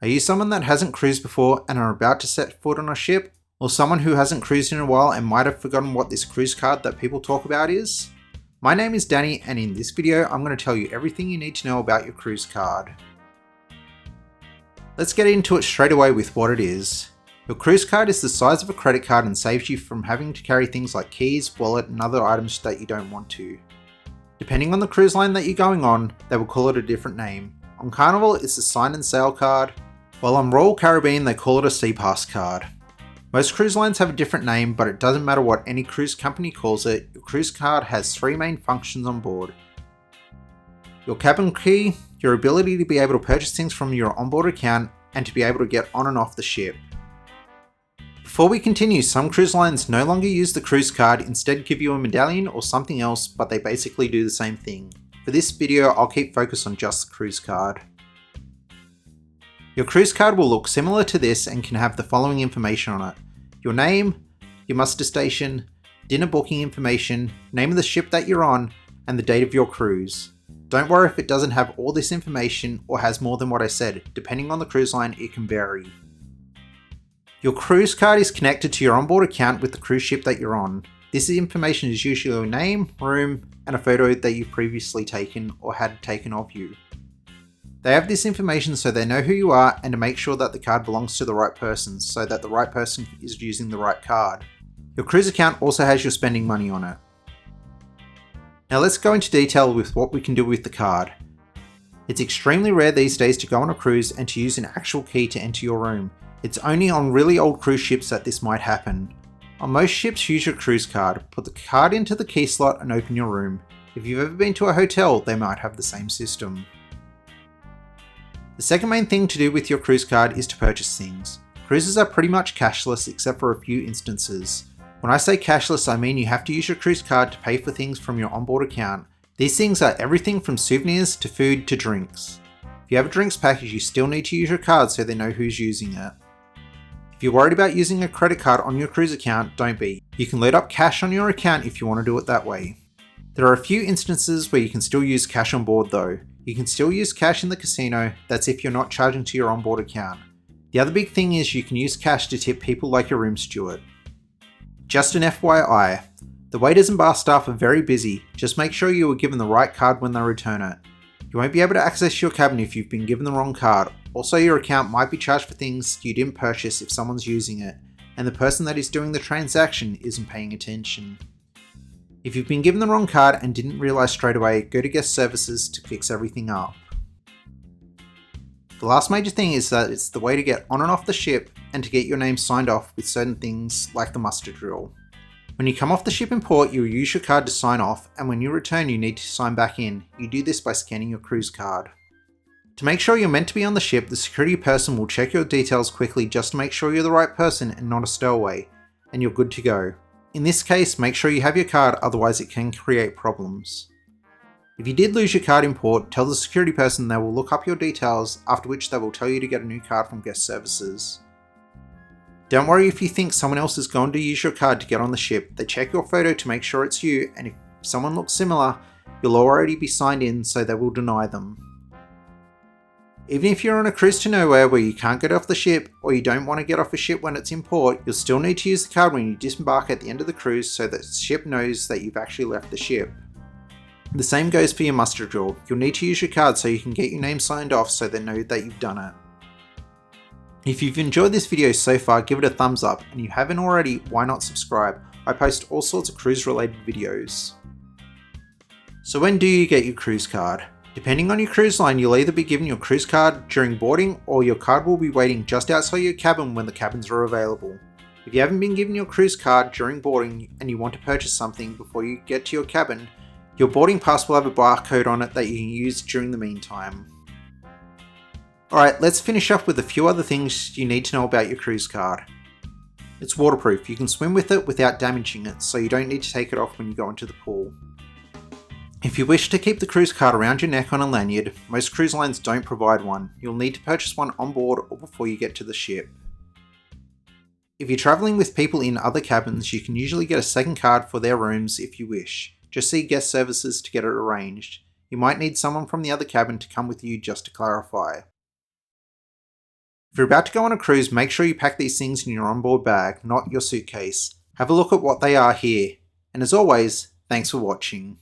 Are you someone that hasn't cruised before and are about to set foot on a ship? Or someone who hasn't cruised in a while and might have forgotten what this cruise card that people talk about is? My name is Danny, and in this video I'm going to tell you everything you need to know about your cruise card. Let's get into it straight away with what it is. Your cruise card is the size of a credit card and saves you from having to carry things like keys, wallet and other items that you don't want to. Depending on the cruise line that you're going on, they will call it a different name. On Carnival it's a sign and sail card, while on Royal Caribbean they call it a seapass card. Most cruise lines have a different name, but it doesn't matter what any cruise company calls it, your cruise card has three main functions on board. Your cabin key, your ability to be able to purchase things from your onboard account, and to be able to get on and off the ship. Before we continue, some cruise lines no longer use the cruise card, instead give you a medallion or something else, but they basically do the same thing. For this video, I'll keep focus on just the cruise card. Your cruise card will look similar to this and can have the following information on it: your name, your muster station, dinner booking information, name of the ship that you're on, and the date of your cruise. Don't worry if it doesn't have all this information or has more than what I said. Depending on the cruise line, it can vary. Your cruise card is connected to your onboard account with the cruise ship that you're on. This information is usually your name, room, and a photo that you've previously taken or had taken of you. They have this information so they know who you are and to make sure that the card belongs to the right person, so that the right person is using the right card. Your cruise account also has your spending money on it. Now let's go into detail with what we can do with the card. It's extremely rare these days to go on a cruise and to use an actual key to enter your room. It's only on really old cruise ships that this might happen. On most ships, use your cruise card, put the card into the key slot and open your room. If you've ever been to a hotel, they might have the same system. The second main thing to do with your cruise card is to purchase things. Cruises are pretty much cashless except for a few instances. When I say cashless, I mean you have to use your cruise card to pay for things from your onboard account. These things are everything from souvenirs to food to drinks. If you have a drinks package, you still need to use your card so they know who's using it. If you're worried about using a credit card on your cruise account, don't be. You can load up cash on your account if you want to do it that way. There are a few instances where you can still use cash on board though. You can still use cash in the casino, that's if you're not charging to your onboard account. The other big thing is you can use cash to tip people like your room steward. Just an FYI, the waiters and bar staff are very busy, just make sure you are given the right card when they return it. You won't be able to access your cabin if you've been given the wrong card. Also, your account might be charged for things you didn't purchase if someone's using it, and the person that is doing the transaction isn't paying attention. If you've been given the wrong card and didn't realise straight away, go to guest services to fix everything up. The last major thing is that it's the way to get on and off the ship and to get your name signed off with certain things like the muster drill. When you come off the ship in port, you'll use your card to sign off, and when you return you need to sign back in. You do this by scanning your cruise card. To make sure you're meant to be on the ship, the security person will check your details quickly just to make sure you're the right person and not a stowaway, and you're good to go. In this case, make sure you have your card, otherwise it can create problems. If you did lose your card in port, tell the security person they will look up your details, after which they will tell you to get a new card from guest services. Don't worry if you think someone else is going to use your card to get on the ship. They check your photo to make sure it's you, and if someone looks similar, you'll already be signed in, so they will deny them. Even if you're on a cruise to nowhere where you can't get off the ship, or you don't want to get off a ship when it's in port, you'll still need to use the card when you disembark at the end of the cruise so that the ship knows that you've actually left the ship. The same goes for your muster drill. You'll need to use your card so you can get your name signed off so they know that you've done it. If you've enjoyed this video so far, give it a thumbs up, and if you haven't already, why not subscribe? I post all sorts of cruise related videos. So when do you get your cruise card? Depending on your cruise line, you'll either be given your cruise card during boarding, or your card will be waiting just outside your cabin when the cabins are available. If you haven't been given your cruise card during boarding and you want to purchase something before you get to your cabin, your boarding pass will have a barcode on it that you can use during the meantime. Alright, let's finish up with a few other things you need to know about your cruise card. It's waterproof, you can swim with it without damaging it, so you don't need to take it off when you go into the pool. If you wish to keep the cruise card around your neck on a lanyard, most cruise lines don't provide one. You'll need to purchase one on board or before you get to the ship. If you're travelling with people in other cabins, you can usually get a second card for their rooms if you wish. Just see guest services to get it arranged. You might need someone from the other cabin to come with you just to clarify. If you're about to go on a cruise, make sure you pack these things in your onboard bag, not your suitcase. Have a look at what they are here. And as always, thanks for watching.